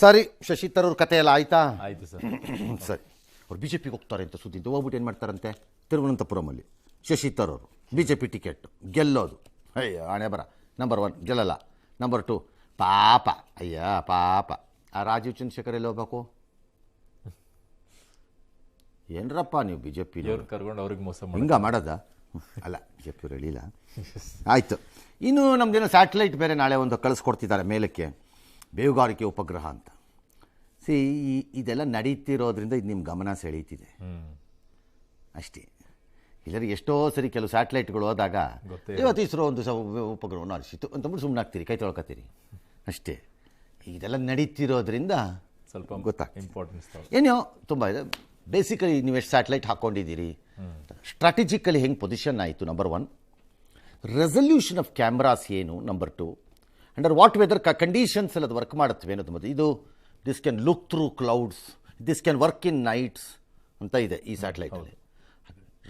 ಸರಿ, ಶಶಿ ತರೂರ್ ಕತೆ ಎಲ್ಲ ಆಯ್ತಾ? ಆಯ್ತು ಸರ್. ಸರಿ, ಅವ್ರು ಬಿ ಜೆ ಪಿಗೆ ಹೋಗ್ತಾರೆ ಅಂತ ಸುದ್ದಿ ಹೋಗ್ಬಿಟ್ಟು ಏನು ಮಾಡ್ತಾರಂತೆ ತಿರುವನಂತಪುರಮಲ್ಲಿ. Shashi Tharoor B J P ticket ಗೆಲ್ಲೋದು, ಅಯ್ಯ ಹಣೆ ಬರ. ನಂಬರ್ 1 ಗೆಲ್ಲಲ್ಲ, ನಂಬರ್ 2 ಪಾಪ, ಅಯ್ಯ ಪಾಪ. ಆ ರಾಜೀವ್ ಚಂದ್ರಶೇಖರ್ ಎಲ್ಲಿ ಹೋಗ್ಬೇಕು? ಏನ್ರಪ್ಪ ನೀವು ಬಿ ಜೆ ಪಿ ಕರ್ಕೊಂಡು ಅವ್ರಿಗೆ ಮೋಸ ಹಿಂಗ ಮಾಡೋದ? ಅಲ್ಲ, ಬಿ ಜೆ ಪಿಯವ್ರು ಹೇಳಿಲ್ಲ. ಆಯಿತು, ಇನ್ನು ನಮ್ಮದೇನೋ ಸ್ಯಾಟಲೈಟ್ ಬೇರೆ ನಾಳೆ ಒಂದು ಕಳಿಸ್ಕೊಡ್ತಿದ್ದಾರೆ ಮೇಲಕ್ಕೆ, ಬೇಹುಗಾರಿಕೆ ಉಪಗ್ರಹ ಅಂತ. ಇದೆಲ್ಲ ನಡೀತಿರೋದ್ರಿಂದ ಇದು ನಿಮ್ಮ ಗಮನ ಸೆಳೀತಿದೆ ಅಷ್ಟೇ. ಇಲ್ಲರಿ ಎಷ್ಟೋ ಸರಿ ಕೆಲವು ಸ್ಯಾಟಲೈಟ್ಗಳು ಹೋದಾಗ ಇವತ್ತು ಇಸ್ರೋ ಒಂದು ಉಪಗ್ರಹವನ್ನು ಹರಿಸಿತು ಅಂತಂದ್ಬಿಟ್ಟು ಸುಮ್ಮನೆ ಆಗ್ತೀರಿ, ಕೈ ತೊಳ್ಕೊತೀರಿ ಅಷ್ಟೇ. ಇದೆಲ್ಲ ನಡೀತಿರೋದ್ರಿಂದ ಸ್ವಲ್ಪ ಗೊತ್ತಾಗ್ತದೆ ಇಂಪಾರ್ಟೆನ್ಸ್. ಏನೋ ತುಂಬ ಇದೆ. ಬೇಸಿಕಲಿ ನೀವು ಎಷ್ಟು ಸ್ಯಾಟಲೈಟ್ ಹಾಕ್ಕೊಂಡಿದ್ದೀರಿ, ಸ್ಟ್ರಾಟಜಿಕಲಿ ಹೆಂಗೆ ಪೊಸಿಷನ್ ಆಯಿತು, ನಂಬರ್ 1. ರೆಸಲ್ಯೂಷನ್ ಆಫ್ ಕ್ಯಾಮ್ರಾಸ್ ಏನು, number 2. Under what weather conditions ಎಲ್ಲ ಅದು ವರ್ಕ್ ಮಾಡುತ್ತವೆ ಅನ್ನೋದು ಮತ್ತು ಇದು this can look through clouds, this can work in nights ಅಂತ ಇದೆ ಈ ಸ್ಯಾಟಲೈಟಲ್ಲಿ.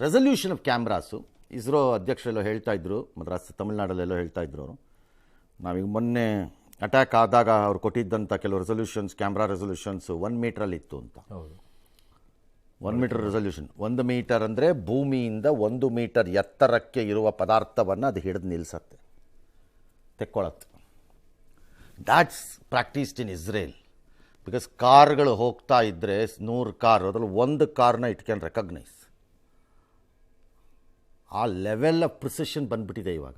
ರೆಸಲ್ಯೂಷನ್ ಆಫ್ ಕ್ಯಾಮ್ರಾಸು ಇಸ್ರೋ ಅಧ್ಯಕ್ಷರೆಲ್ಲೋ ಹೇಳ್ತಾ ಇದ್ರು, ಮದ್ರಾಸ್ ತಮಿಳ್ನಾಡಲ್ಲೆಲ್ಲೋ ಹೇಳ್ತಾ ಇದ್ರು ಅವರು. ನಾವೀಗ ಮೊನ್ನೆ ಅಟ್ಯಾಕ್ ಆದಾಗ ಅವ್ರು ಕೊಟ್ಟಿದ್ದಂಥ ಕೆಲವು ರೆಸಲ್ಯೂಷನ್ಸ್, ಕ್ಯಾಮ್ರಾ ರೆಸಲ್ಯೂಷನ್ಸು 1 ಮೀಟ್ರಲ್ಲಿತ್ತು ಅಂತ. 1 ಮೀಟರ್ ರೆಸಲ್ಯೂಷನ್. 1 ಮೀಟರ್ ಅಂದರೆ ಭೂಮಿಯಿಂದ 1 ಮೀಟರ್ ಎತ್ತರಕ್ಕೆ ಇರುವ ಪದಾರ್ಥವನ್ನು ಅದು ಹಿಡಿದು ನಿಲ್ಲಿಸತ್ತೆ, ತೆಕ್ಕೊಳ್ಳತ್ತೆ. That's practised in Israel. Because ಕಾರ್ಗಳು ಹೋಗ್ತಾ ಇದ್ದರೆ 100 ಕಾರ್, ಅದರಲ್ಲಿ 1 ಕಾರ್ನ ಇಟ್ ಕ್ಯಾನ್ ರೆಕಗ್ನೈಸ್. ಆ ಲೆವೆಲ್ ಆಫ್ ಪ್ರಿಸಿಷನ್ ಬಂದ್ಬಿಟ್ಟಿದೆ ಇವಾಗ.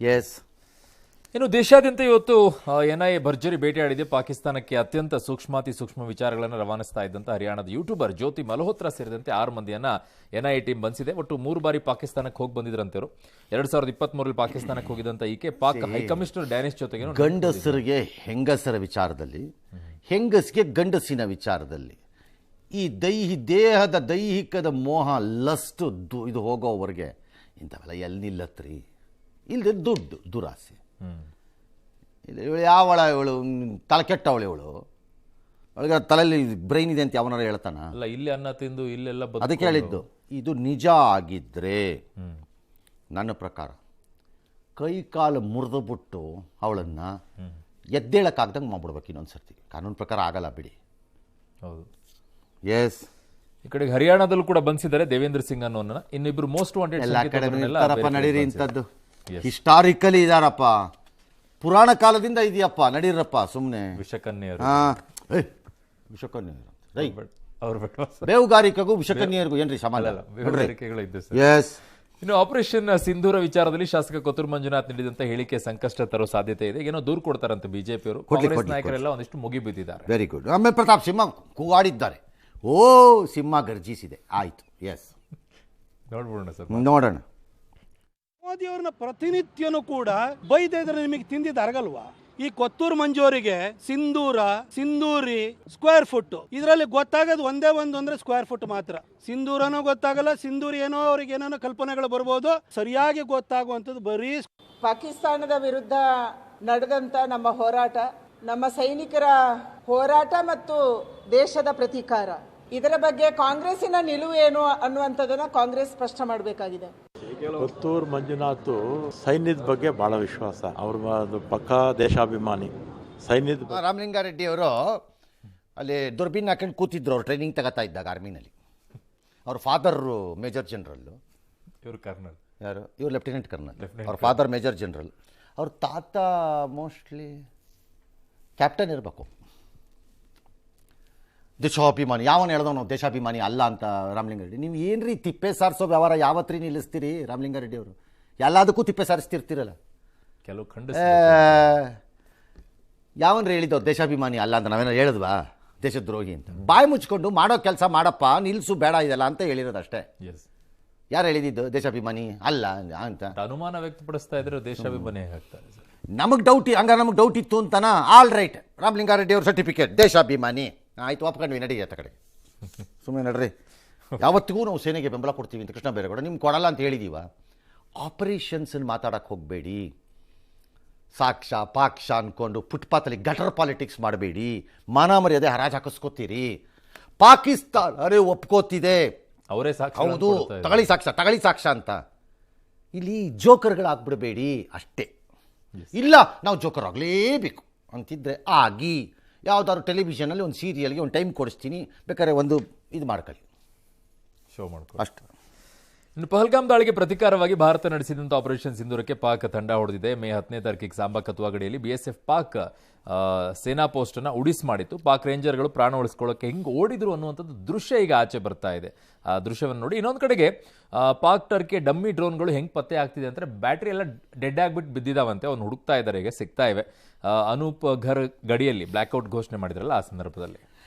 ಎಸ್, ಇನ್ನು ದೇಶಾದ್ಯಂತ ಇವತ್ತು ಎನ್ಐಎ ಭರ್ಜರಿ ಭೇಟಿಯಾಡಿದೆ. ಪಾಕಿಸ್ತಾನಕ್ಕೆ ಅತ್ಯಂತ ಸೂಕ್ಷ್ಮಾತಿ ಸೂಕ್ಷ್ಮ ವಿಚಾರಗಳನ್ನು ರವಾನಿಸ್ತಾ ಇದ್ದಂಥ ಹರಿಯಾಣದ ಯೂಟ್ಯೂಬರ್ ಜ್ಯೋತಿ ಮಲ್ಹೋತ್ರಾ ಸೇರಿದಂತೆ 6 ಮಂದಿಯನ್ನ ಎನ್ಐಎ ಟೀಮ್ ಬಂದಿದೆ. ಒಟ್ಟು 3 ಬಾರಿ ಪಾಕಿಸ್ತಾನಕ್ಕೆ ಹೋಗಿ ಬಂದಿದ್ರಂತವರು. 2023 ಪಾಕಿಸ್ತಾನಕ್ಕೆ ಹೋಗಿದ್ದಂಥ ಈಕೆ ಪಾಕ್ ಹೈಕಮಿಷನರ್ ಡ್ಯಾನಿಶ್ ಜೊತೆಗೆ ಗಂಡಸರಿಗೆ ಹೆಂಗಸರ ವಿಚಾರದಲ್ಲಿ, ಹೆಂಗಸಿಗೆ ಗಂಡಸಿನ ವಿಚಾರದಲ್ಲಿ ಈ ದೇಹದ ದೈಹಿಕದ ಮೋಹ, ಲಸ್ಟ್ ಇದು ಹೋಗೋವರೆಗೆ ಇಂಥವೆಲ್ಲ ಎಲ್ಲಿ ನಿಲ್ಲತ್ರಿ? ಇಲ್ಲದೆ ದುಡ್ಡು, ದುರಾಸೆ. ಇವಳು ಯಾವಳ, ಇವಳು ತಲೆ ಕೆಟ್ಟವಳು, ಇವಳು ಅವಳಿಗೆ ತಲೆಯಲ್ಲಿ ಬ್ರೈನ್ ಇದೆ ಅಂತ ಯಾವನಾರ ಹೇಳ್ತಾನ? ಅಲ್ಲ, ಇಲ್ಲಿ ಅನ್ನ ತಿಂದು ಇಲ್ಲೆಲ್ಲ ಅದಕ್ಕೆ ಹೇಳಿದ್ದು. ಇದು ನಿಜ ಆಗಿದ್ದರೆ ನನ್ನ ಪ್ರಕಾರ ಕೈ ಕಾಲು ಮುರಿದು ಬಿಟ್ಟು ಅವಳನ್ನು ಎದ್ದೇಳಕ್ಕಾಗ್ದಂಗೆ ಮಾಡ್ಬಿಡ್ಬೇಕು ಇನ್ನೊಂದು ಸರ್ತಿ. ಕಾನೂನು ಪ್ರಕಾರ ಆಗಲ್ಲ ಬಿಡಿ. ಹೌದು. ಎಸ್, ಈ ಕಡೆ ಹರಿಯಾಣದಲ್ಲೂ ಕೂಡ ಬಂದಿದ್ದಾರೆ ದೇವೇಂದ್ರ ಸಿಂಗ್ ಅನ್ನೋನ್ನ. ಇನ್ನಿಬ್ರು ಮೋಸ್ಟ್ ವಾಂಟೆಡ್ ಎಲ್ಲ ಕಡೆ ನಡೀರಿ ಇಂಥದ್ದು. ಹಿಸ್ಟಾರಿಕಲಿ ಇದಾರಪ್ಪ, ಪುರಾಣ ಕಾಲದಿಂದ ಇದೆಯಪ್ಪ, ನಡೀರಪ್ಪ ಸುಮ್ಮನೆ. ವಿಷಕನ್ಯರು, ವಿಷಕನ್ಯರು, ಬೇಹುಗಾರಿಕೆಗೂ ವಿಷಕನ್ಯರಿಗೂ ಏನ್ರಿ ಸಮಾನ? ಎಸ್. ಇನ್ನು ಆಪರೇಷನ್ ಸಿಂಧೂರ ವಿಚಾರದಲ್ಲಿ ಶಾಸಕ ಕೊತ್ತೂರು ಮಂಜುನಾಥ್ ನೀಡಿದಂತ ಹೇಳಿಕೆ ಸಂಕಷ್ಟ ತರೋ ಸಾಧ್ಯತೆ ಇದೆ. ಏನೋ ದೂರು ಕೊಡ್ತಾರಂತೆ ಬಿಜೆಪಿಯವರು. ಕಾಂಗ್ರೆಸ್ ನಾಯಕರೆಲ್ಲ ಒಂದಿಷ್ಟು ಮುಗಿಬಿದ್ದಿದ್ದಾರೆ. Very good. ಆಮೇಲೆ ಪ್ರತಾಪ್ ಸಿಂಹ ಕೂಗಾಡಿದ್ದಾರೆ. ಓ, ಸಿಂಹ ಗರ್ಜಿಸಿದೆ. ಆಯ್ತು. ಎಸ್, ನೋಡ್ಬಿಡೋಣ ಸರ್, ನೋಡೋಣ. ಮೋದಿಯವ್ರನ್ನ ಪ್ರತಿನಿತ್ಯನೂ ಕೂಡ ಬೈದಿದ್ರೆ ನಿಮಗೆ ತಿಂದಿದ್ದು ಅರಗಲ್ವಾ? ಈ ಕೊತ್ತೂರು ಮಂಜೂರಿಗೆ ಸಿಂಧೂರಿ ಸ್ಕ್ವೇರ್ ಫುಟ್, ಇದರಲ್ಲಿ ಗೊತ್ತಾಗೋದು ಒಂದೇ ಒಂದು ಅಂದ್ರೆ ಸ್ಕ್ವೇರ್ ಫುಟ್ ಮಾತ್ರ. ಸಿಂಧೂರನೂ ಗೊತ್ತಾಗಲ್ಲ, ಸಿಂಧೂರಿ ಏನೋ ಅವ್ರಿಗೆ ಏನೇನೋ ಕಲ್ಪನೆಗಳು ಬರ್ಬೋದು, ಸರಿಯಾಗಿ ಗೊತ್ತಾಗುವಂಥದ್ದು ಬರೀ ಪಾಕಿಸ್ತಾನದ ವಿರುದ್ಧ ನಡೆದಂತ ನಮ್ಮ ಹೋರಾಟ, ನಮ್ಮ ಸೈನಿಕರ ಹೋರಾಟ ಮತ್ತು ದೇಶದ ಪ್ರತೀಕಾರ, ಇದರ ಬಗ್ಗೆ ಕಾಂಗ್ರೆಸ್ಸಿನ ನಿಲುವು ಏನು ಅನ್ನುವಂಥದ್ದನ್ನ ಕಾಂಗ್ರೆಸ್ ಸ್ಪಷ್ಟ ಮಾಡಬೇಕಾಗಿದೆ. ಕೊತ್ತೂರು ಮಂಜುನಾಥ್ ಸೈನ್ಯದ ಬಗ್ಗೆ ಬಹಳ ವಿಶ್ವಾಸ, ಅವ್ರ ಪಕ್ಕಾ ದೇಶಾಭಿಮಾನಿ. ಸೈನ್ಯದ ರಾಮಲಿಂಗಾರೆಡ್ಡಿ ಅವರು ಅಲ್ಲಿ ದುರ್ಬಿನ್ ಹಾಕೊಂಡು ಕೂತಿದ್ರು, ಅವ್ರು ಟ್ರೈನಿಂಗ್ ತಗೋತಾ ಇದ್ದಾಗ ಆರ್ಮಿನಲ್ಲಿ. ಅವ್ರ ಫಾದರ್ ಮೇಜರ್ ಜನರಲ್ಲು, ಇವರು ಕರ್ನಲ್. ಯಾರು? ಇವ್ರು ಲೆಫ್ಟಿನೆಂಟ್ ಕರ್ನಲ್. ಅವ್ರ ಫಾದರ್ ಮೇಜರ್ ಜನರಲ್, ಅವ್ರ ತಾತ ಮೋಸ್ಟ್ಲಿ ಕ್ಯಾಪ್ಟನ್ ಇರಬೇಕು. ದೇಶಾಭಿಮಾನಿ ಯಾವನು ಹೇಳ್ದವ್ ನಾವು ದೇಶಾಭಿಮಾನಿ ಅಲ್ಲ ಅಂತ ರಾಮಲಿಂಗಾರೆಡ್ಡಿ. ನೀವು ಏನ್ರಿ ತಿಪ್ಪೆ ಸಾರಿಸೋ ವ್ಯವಹಾರ ಯಾವತ್ರಿ ನಿಲ್ಲಿಸ್ತೀರಿ ರಾಮಲಿಂಗಾರೆಡ್ಡಿ ಅವರು? ಎಲ್ಲದಕ್ಕೂ ತಿಪ್ಪೆ ಸಾರಿಸ್ತಿರ್ತೀರಲ್ಲ. ಕೆಲವು ಖಂಡ ಯಾವನ್ರಿ ಹೇಳಿದ್ದವು ದೇಶಾಭಿಮಾನಿ ಅಲ್ಲ ಅಂತ? ನಾವೇನೋ ಹೇಳಿದ್ವಾ ದೇಶದ್ರೋಹಿ ಅಂತ? ಬಾಯಿ ಮುಚ್ಕೊಂಡು ಮಾಡೋ ಕೆಲಸ ಮಾಡಪ್ಪ, ನಿಲ್ಲಿಸು ಬೇಡ ಇದೆಲ್ಲ ಅಂತ ಹೇಳಿರೋದು ಅಷ್ಟೇ. ಯಾರು ಹೇಳಿದ್ದು ದೇಶಾಭಿಮಾನಿ ಅಲ್ಲ ಅಂತ? ಅನುಮಾನ ವ್ಯಕ್ತಪಡಿಸ್ತಾ ಇದ್ರೆ ದೇಶಾಭಿಮಾನಿ ಆಗ್ತಾರೆ. ನಮಗೆ ಡೌಟ್, ಹಂಗಾರೆ ನಮಗೆ ಡೌಟ್ ಇತ್ತು ಅಂತನಾ? ಆಲ್ ರೈಟ್, ರಾಮಲಿಂಗಾರೆಡ್ಡಿ ಅವ್ರ ಸರ್ಟಿಫಿಕೇಟ್ ದೇಶಾಭಿಮಾನಿ ಆಯಿತು, ಒಪ್ಕೊಂಡ್ವಿ, ನಡಿ ಆತ ಕಡೆ ಸುಮ್ಮನೆ ನಡ್ರಿ. ಯಾವತ್ತಿಗೂ ನಾವು ಸೇನೆಗೆ ಬೆಂಬಲ ಕೊಡ್ತೀವಿ ಅಂತ ಕೃಷ್ಣ ಬೈರೇಗೌಡ ನಿಮ್ಗೆ ಕೊಡಲ್ಲ ಅಂತ ಹೇಳಿದೀವ. ಆಪರೇಷನ್ಸನ್ನು ಮಾತಾಡೋಕ್ಕೆ ಹೋಗಬೇಡಿ, ಸಾಕ್ಷ ಪಾಕ್ಷ ಅಂದ್ಕೊಂಡು ಫುಟ್ಪಾತಲ್ಲಿ ಗಟರ್ ಪಾಲಿಟಿಕ್ಸ್ ಮಾಡಬೇಡಿ, ಮಾನ ಮರ್ಯಾದೆ ಹರಾಜು ಹಾಕಿಸ್ಕೋತೀರಿ. ಪಾಕಿಸ್ತಾನ ಅರೆ ಒಪ್ಕೋತಿದೆ, ಅವರೇ ಹೌದು ತಗಳಿ ಸಾಕ್ಷ್ಯ ಅಂತ. ಇಲ್ಲಿ ಜೋಕರ್ಗಳಾಗ್ಬಿಡಬೇಡಿ ಅಷ್ಟೇ. ಇಲ್ಲ ನಾವು ಜೋಕರ್ ಆಗಲೇಬೇಕು ಅಂತಿದ್ರೆ ಆಗಿ, ಯಾವುದಾದ್ರು ಟೆಲಿವಿಷನಲ್ಲಿ ಒಂದು ಸೀರಿಯಲ್ಗೆ ಒಂದು ಟೈಮ್ ಕೊಡಿಸ್ತೀನಿ, ಬೇಕಾದ್ರೆ ಒಂದು ಇದು ಮಾಡ್ಕೊಳ್ಳಿ ಶೋ ಮಾಡ್ಕೊ ಅಷ್ಟು. ಇನ್ನು ಪಹಲ್ಗಾಮ್ ದಾಳಿಗೆ ಪ್ರತಿಕಾರವಾಗಿ ಭಾರತ ನಡೆಸಿದಂಥ ಆಪರೇಷನ್ ಸಿಂಧೂರಕ್ಕೆ ಪಾಕ್ ತಂಡ ಹೊಡೆದಿದೆ. ಮೇ 10ನೇ ತಾರೀಕಿಗೆ ಸಾಂಬಾ ಕತುವಾ ಗಡಿಯಲ್ಲಿ ಬಿಎಸ್ಎಫ್ ಪಾಕ್ ಸೇನಾ ಪೋಸ್ಟ್ ಅನ್ನ ಉಡಿಸ್ ಮಾಡಿತ್ತು. ಪಾಕ್ ರೇಂಜರ್ಗಳು ಪ್ರಾಣ ಉಳಿಸ್ಕೊಳ್ಳೋಕೆ ಹೆಂಗೆ ಓಡಿದ್ರು ಅನ್ನುವಂಥದ್ದು ದೃಶ್ಯ ಈಗ ಆಚೆ ಬರ್ತಾ ಇದೆ. ಆ ದೃಶ್ಯವನ್ನು ನೋಡಿ. ಇನ್ನೊಂದು ಕಡೆಗೆ ಪಾಕ್ ಟರ್ಕಿ ಡಮ್ಮಿ ಡ್ರೋನ್ಗಳು ಹೆಂಗೆ ಪತ್ತೆ ಆಗ್ತಿದೆ ಅಂದರೆ ಬ್ಯಾಟ್ರಿ ಎಲ್ಲ ಡೆಡ್ ಆಗಿಬಿಟ್ಟು ಬಿದ್ದಿದಾವಂತೆ. ಅವ್ನು ಹುಡುಕ್ತಾ ಇದ್ದಾರೆ, ಈಗ ಸಿಗ್ತಾ ಇವೆ. ಅನೂಪ್ ಘರ್ ಗಡಿಯಲ್ಲಿ ಬ್ಲ್ಯಾಕ್ಔಟ್ ಘೋಷಣೆ ಮಾಡಿದ್ರಲ್ಲ, ಆ ಸಂದರ್ಭದಲ್ಲಿ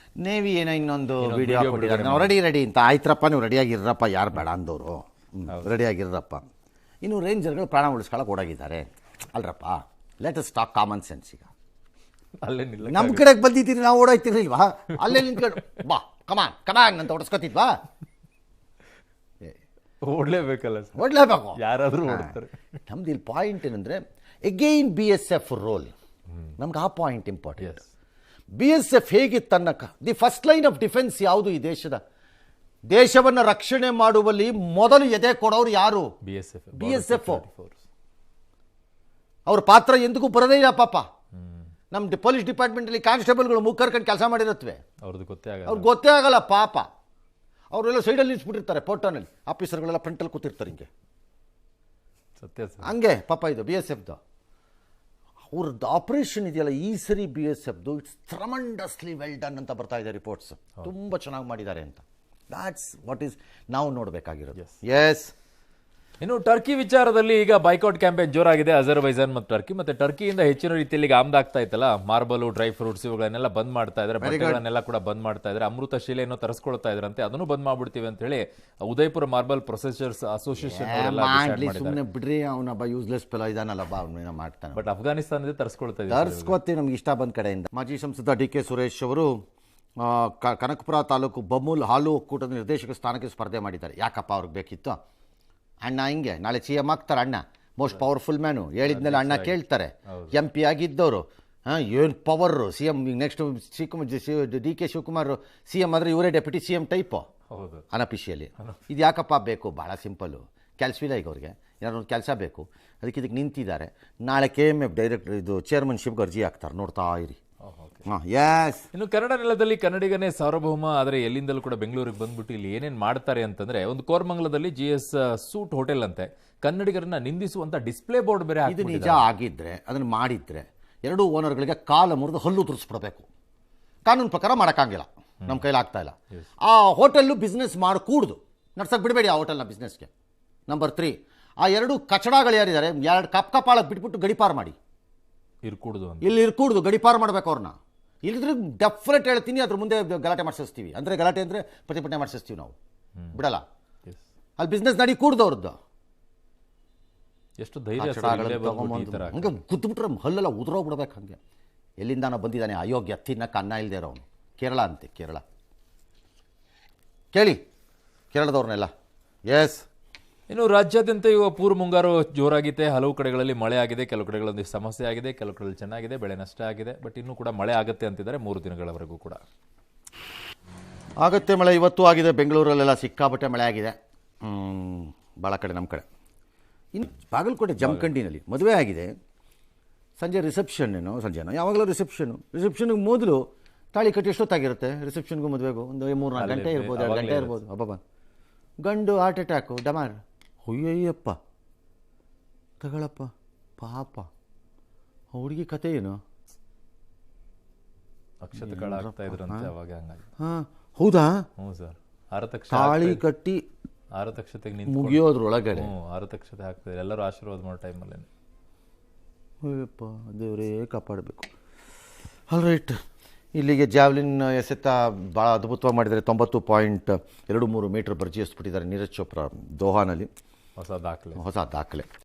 ನೇವಿ ಏನೋ ಇನ್ನೊಂದು ವಿಡಿಯೋ ಕೊಟ್ಟಿದ್ದಾರೆ, ನಾವು ರೆಡಿ ಅಂತ. ಆಯ್ತರಪ್ಪ, ನೀವು ರೆಡಿಯಾಗಿರ್ರಪ್ಪ, ಯಾರು ಬೇಡ ಅಂದವರು ರೆಡಿಯಾಗಿರ್ರಪ್ಪ. ಇನ್ನು ರೇಂಜರ್ಗಳು ಪ್ರಾಣ ಉಳಿಸ್ಕೊಳ್ಳೋಕೆ ಓಡಾಗಿದ್ದಾರೆ ಅಲ್ರಪ್ಪ. Let us talk common sense. ಈಗ ಅಲ್ಲೇ ನಮ್ಮ ಕಡೆಗೆ ಬಂದಿದ್ದೀರಿ, ನಾವು ಓಡಾಯ್ತಿರ್ಲಿಲ್ವಾ? ಅಲ್ಲೇ ನಿಂತ್ಕೊಂಡು ಬಾ ಕಮಾನ್ ಅಂತ ಓಡಿಸ್ಕೊತಿದ್ವಾ? ಓಡ್ಲೇಬೇಕಲ್ಲ, ಓಡ್ಲೇಬೇಕು, ಯಾರಾದ್ರೂ ಓಡ್ತಾರೆ. ನಮ್ದು ಇಲ್ಲಿ ಪಾಯಿಂಟ್ ಏನಂದ್ರೆ ಎಗೈನ್ BSF ರೋಲ್, ನಮ್ಗೆ ಆ ಪಾಯಿಂಟ್ ಇಂಪಾರ್ಟೆಂಟ್. BSF ಹೇಗೆ ತನ್ನ the first line of defence ಯಾವುದು ಈ ದೇಶವನ್ನು ರಕ್ಷಣೆ ಮಾಡುವಲ್ಲಿ ಮೊದಲು ಎದೆ ಕೊಡೋರು ಯಾರು? BSF. ಅವ್ರ ಪಾತ್ರ ಎಂದಿಗೂ ಬರದೇ ಇಲ್ಲ ಪಾಪ. ನಮ್ಮ ಪೊಲೀಸ್ ಡಿಪಾರ್ಟ್ಮೆಂಟಲ್ಲಿ ಕಾನ್ಸ್ಟೇಬಲ್ಗಳು ಮುಖರ್ಕೊಂಡು ಕೆಲಸ ಮಾಡಿರುತ್ತವೆ, ಅವ್ರಿಗೆ ಗೊತ್ತೇ ಆಗಲ್ಲ ಪಾಪ. ಅವರೆಲ್ಲ ಸೈಡಲ್ಲಿ ನಿಲ್ಸ್ಬಿಟ್ಟಿರ್ತಾರೆ, ಫೋಟೋನಲ್ಲಿ ಆಫೀಸರ್ಗಳೆಲ್ಲ ಫ್ರಂಟಲ್ಲಿ ಕೂತಿರ್ತಾರೆ ಹಿಂಗೆ. ಹಂಗೆ ಪಾಪ ಇದು BSFದು ಅವ್ರದ್ದು ಆಪರೇಷನ್ ಇದೆಯಲ್ಲ ಈ ಸರಿ BSFದು ಇಟ್ಸ್ ಟ್ರಮಂಡಸ್ಲಿ ವೆಲ್ ಡನ್ ಅಂತ ಬರ್ತಾ ಇದೆ ರಿಪೋರ್ಟ್ಸ್. ತುಂಬ ಚೆನ್ನಾಗಿ ಮಾಡಿದ್ದಾರೆ ಅಂತ. ದಾಟ್ಸ್ ವಾಟ್ ಈಸ್ ನಾವು ನೋಡಬೇಕಾಗಿರೋದು. ಎಸ್. ಇನ್ನು ಟರ್ಕಿ ವಿಚಾರದಲ್ಲಿ ಈಗ ಬೈಕಾಟ್ ಕ್ಯಾಂಪೇನ್ ಜೋರಾಗಿದೆ. ಅಜರ್ಬೈಜಾನ್ ಮತ್ತು ಟರ್ಕಿ. ಮತ್ತೆ ಟರ್ಕಿಯಿಂದ ಹೆಚ್ಚಿನ ರೀತಿಯಲ್ಲಿ ಆಮದಾಗ್ತಾ ಇತ್ತಲ್ಲ ಮಾರ್ಬಲ್, ಡ್ರೈ ಫ್ರೂಟ್ಸ್, ಇವುಗಳನ್ನೆಲ್ಲ ಬಂದ್ ಮಾಡ್ತಾ ಇದ್ದಾರೆ. ಬಟ್ಟೆಗಳನ್ನೆಲ್ಲ ಕೂಡ ಬಂದ್ ಮಾಡ್ತಾ ಇದ್ದಾರೆ. ಅಮೃತ ಶಿಲೆಯನ್ನು ತರಿಸ್ಕೊಳ್ತಾ ಇದ್ರಂತೆ, ಅದನ್ನು ಬಂದ್ ಮಾಡ್ಬಿಡ್ತೀವಿ ಅಂತ ಹೇಳಿ ಉದಯಪುರ ಮಾರ್ಬಲ್ ಪ್ರೊಸೆಸರ್ಸ್ ಅಸೋಸಿಯೇಷನ್ ಸುಮ್ಮನೆ ಬಿಡ್ರಿ, ಅವನೊಬ್ಬ ಯೂಸ್ಲೆಸ್ ಫೆಲೋ ಇದಾನಲ್ಲ, ಅವನೇನೋ ಮಾಡ್ತಾನೆ. ಬಟ್ ಅಫ್ಘಾನಿಸ್ತಾನದಿಂದ ತರಿಸ್ಕೊಳ್ತಾ ಇದ್ದಾರೆ. ತರಿಸ್ಕೊತೀವಿ, ನಮ್ಗೆ ಇಷ್ಟ ಬಂದ ಕಡೆಯಿಂದ. ಮಾಜಿ ಸಂಸದ DK ಸುರೇಶ್ ಅವರು ಕನಕಪುರ ತಾಲೂಕು ಬಮೂಲ್ ಹಾಲು ಒಕ್ಕೂಟದ ನಿರ್ದೇಶಕ ಸ್ಥಾನಕ್ಕೆ ಸ್ಪರ್ಧೆ ಮಾಡಿದ್ದಾರೆ. ಯಾಕಪ್ಪ ಅವ್ರಿಗೆ ಬೇಕಿತ್ತು? ಅಣ್ಣ ಹಿಂಗೆ ನಾಳೆ CM ಆಗ್ತಾರೆ, ಅಣ್ಣ ಮೋಸ್ಟ್ ಪವರ್ಫುಲ್ ಮ್ಯಾನು, ಹೇಳಿದ್ಮೇಲೆ ಅಣ್ಣ ಕೇಳ್ತಾರೆ. MP ಆಗಿದ್ದವರು ಏನು power. CM next DK Shivakumar CM ಆದರೆ ಇವರೇ ಡೆಪ್ಯೂಟಿ CM ಟೈಪು ಅನಫಿಷಿಯಲಿ. ಇದು ಯಾಕಪ್ಪ ಬೇಕು? ಭಾಳ ಸಿಂಪಲ್ಲು. ಕೆಲಸವಿಲ್ಲ ಈಗ ಅವ್ರಿಗೆ, ಏನಾದ್ರು ಒಂದು ಕೆಲಸ ಬೇಕು, ಇದಕ್ಕೆ ನಿಂತಿದ್ದಾರೆ. ನಾಳೆ KMF ಡೈರೆಕ್ಟರ್ ಇದು ಚೇರ್ಮನ್ಶಿಪ್ಗೆ ಅರ್ಜಿ ಹಾಕ್ತಾರೆ, ನೋಡ್ತಾ ಇರಿ. ಇನ್ನು ಕನ್ನಡ ನೆಲದಲ್ಲಿ ಕನ್ನಡಿಗನೇ ಸಾರ್ವಭೌಮ. ಆದರೆ ಎಲ್ಲಿಂದಲೂ ಕೂಡ ಬೆಂಗಳೂರಿಗೆ ಬಂದ್ಬಿಟ್ಟು ಇಲ್ಲಿ ಏನೇನು ಮಾಡ್ತಾರೆ ಅಂತಂದ್ರೆ, ಒಂದು ಕೋರಮಂಗಲದಲ್ಲಿ GS ಸೂಟ್ ಹೋಟೆಲ್ ಅಂತೆ ಕನ್ನಡಿಗರನ್ನ ನಿಂದಿಸುವಂತ ಡಿಸ್ಪ್ಲೇ ಬೋರ್ಡ್ ಬೇರೆ. ಇದು ನಿಜ ಆಗಿದ್ರೆ, ಅದನ್ನು ಮಾಡಿದ್ರೆ ಎರಡೂ ಓನರ್ಗಳಿಗೆ ಕಾಲ ಮುರಿದು ಹಲ್ಲು ತುರಿಸ್ಬಿಡ್ಬೇಕು. ಕಾನೂನು ಪ್ರಕಾರ ಮಾಡೋಕ್ಕಾಗಿಲ್ಲ, ನಮ್ಮ ಕೈಲಾಗ್ತಾ ಇಲ್ಲ. ಆ ಹೋಟೆಲ್ಲು ಬಿಸ್ನೆಸ್ ಮಾಡಕೂಡ್ದು, ನಡ್ಸಕ್ಕೆ ಬಿಡಬೇಡಿ ಆ ಹೋಟೆಲ್ನ ಬಿಸ್ನೆಸ್ಗೆ. ನಂಬರ್ 3, ಆ ಎರಡು ಕಚಡಗಳು ಯಾರಿದ್ದಾರೆ, ಎರಡು ಕಪ್ಪಾಳಕ್ಕೆ ಬಿಟ್ಬಿಟ್ಟು ಗಡಿಪಾರು ಮಾಡಿ ಇರ್ಕೂಡ್ದು, ಇಲ್ಲಿ ಇರ್ಕೂಡ್ದು, ಗಡಿಪಾರು ಮಾಡ್ಬೇಕು ಅವ್ರನ್ನ. ಇಲ್ಲಿದ್ರೆ ಡೆಫಿನೆಟ್ ಹೇಳ್ತೀನಿ, ಅದ್ರ ಮುಂದೆ ಗಲಾಟೆ ಮಾಡಿಸ್ತೀವಿ. ಅಂದರೆ ಗಲಾಟೆ ಅಂದರೆ ಪ್ರತಿಭಟನೆ ಮಾಡಿಸ್ತೀವಿ, ನಾವು ಬಿಡಲ್ಲ. ಅಲ್ಲಿ ಬಿಸ್ನೆಸ್ ನಡಿ ಕೂಡ್ದು ಅವ್ರದ್ದು. ಎಷ್ಟು ಧೈರ್ಯ ಹಂಗೆ ಗುದ್ದುಬಿಟ್ರೆ ಹಲ್ಲೆಲ್ಲ ಉದುರೋಗ್ಬಿಡ್ಬೇಕು. ಹಂಗೆ ಎಲ್ಲಿಂದಾನ ಬಂದಿದ್ದಾನೆ ಅಯೋಗ್ಯ, ತಿನ್ನಕ್ಕೆ ಅನ್ನ ಇಲ್ಲದೆ ಇರೋನು. ಕೇರಳ ಅಂತೆ, ಕೇರಳ ಕೇಳಿ ಕೇರಳದವ್ರನ್ನೆಲ್ಲ. ಎಸ್. ಇನ್ನು ರಾಜ್ಯಾದ್ಯಂತ ಇವಾಗ ಪೂರ್ವ ಮುಂಗಾರು ಜೋರಾಗಿದೆ. ಹಲವು ಕಡೆಗಳಲ್ಲಿ ಮಳೆ ಆಗಿದೆ, ಕೆಲವು ಕಡೆಗಳಲ್ಲಿ ಸಮಸ್ಯೆ ಆಗಿದೆ, ಕೆಲವು ಕಡೆಗಳಲ್ಲಿ ಚೆನ್ನಾಗಿದೆ, ಬೆಳೆ ನಷ್ಟ ಆಗಿದೆ. ಬಟ್ ಇನ್ನೂ ಕೂಡ ಮಳೆ ಆಗುತ್ತೆ ಅಂತಿದ್ದಾರೆ 3 ದಿನಗಳವರೆಗೂ ಕೂಡ ಆಗುತ್ತೆ ಮಳೆ. ಇವತ್ತು ಆಗಿದೆ, ಬೆಂಗಳೂರಲ್ಲೆಲ್ಲ ಸಿಕ್ಕಾಪಟ್ಟೆ ಮಳೆ ಆಗಿದೆ. ಭಾಳ ಕಡೆ, ನಮ್ಮ ಕಡೆ. ಇನ್ನು ಬಾಗಲಕೋಟೆ ಜಮಖಂಡಿನಲ್ಲಿ ಮದುವೆ ಆಗಿದೆ. ಸಂಜೆ ರಿಸೆಪ್ಷನ್ನೇನೋ, ಸಂಜೆನೋ ಯಾವಾಗಲೂ ರಿಸೆಪ್ಷನ್ಗೆ ಮೊದಲು ತಾಳಿ ಕಟ್ಟಿ ಎಷ್ಟೊತ್ತಾಗಿರುತ್ತೆ? ರಿಸೆಪ್ಷನ್ಗೂ ಮದುವೆಗೂ ಒಂದು 3-4 ಗಂಟೆ ಇರ್ಬೋದು, 2 ಗಂಟೆ ಇರ್ಬೋದು. ಅಬ್ಬಬ್ಬ, ಗಂಡು ಹಾರ್ಟ್ ಅಟ್ಯಾಕು, ಡಮಾರ್. ಅಯ್ಯಯ್ಯಪ್ಪ, ತಗೊಳಪ್ಪ ಪಾಪ. ಹುಡುಗಿ ಕತೆ ಏನು? ಅಕ್ಷತೆಗಳಾಗ್ತಾ ಇದ್ರಂತೆ ಅವಾಗ. ಹಾಂ, ಹೌದಾ? ಹ್ಞೂ ಸರ್. ತಾಳಿ ಕಟ್ಟಿ ಆರತಕ್ಷತೆಗೆ ಮುಗಿಯೋದ್ರೊಳಗಡೆ ಆರತಕ್ಷತೆ ಹಾಕ್ತಾರೆ ಎಲ್ಲರೂ ಆಶೀರ್ವಾದ ಮಾಡೋ ಟೈಮಲ್ಲೇ. ಅಯ್ಯಪ್ಪ, ದೇವರೇ ಕಾಪಾಡಬೇಕು. ಆಲ್ ರೈಟ್, ಇಲ್ಲಿಗೆ ಜಾವ್ಲಿನ್ ಎಸೆತ ಭಾಳ ಅದ್ಭುತವಾಗಿ ಮಾಡಿದ್ದಾರೆ. 90.23 ಮೀಟರ್ ಭರ್ಜಿ ಎಸ್ಬಿಟ್ಟಿದ್ದಾರೆ ನೀರಜ್ ಚೋಪ್ರಾ ದೋಹಾನಲ್ಲಿ. ಹೊಸ ದಾಖಲೆ.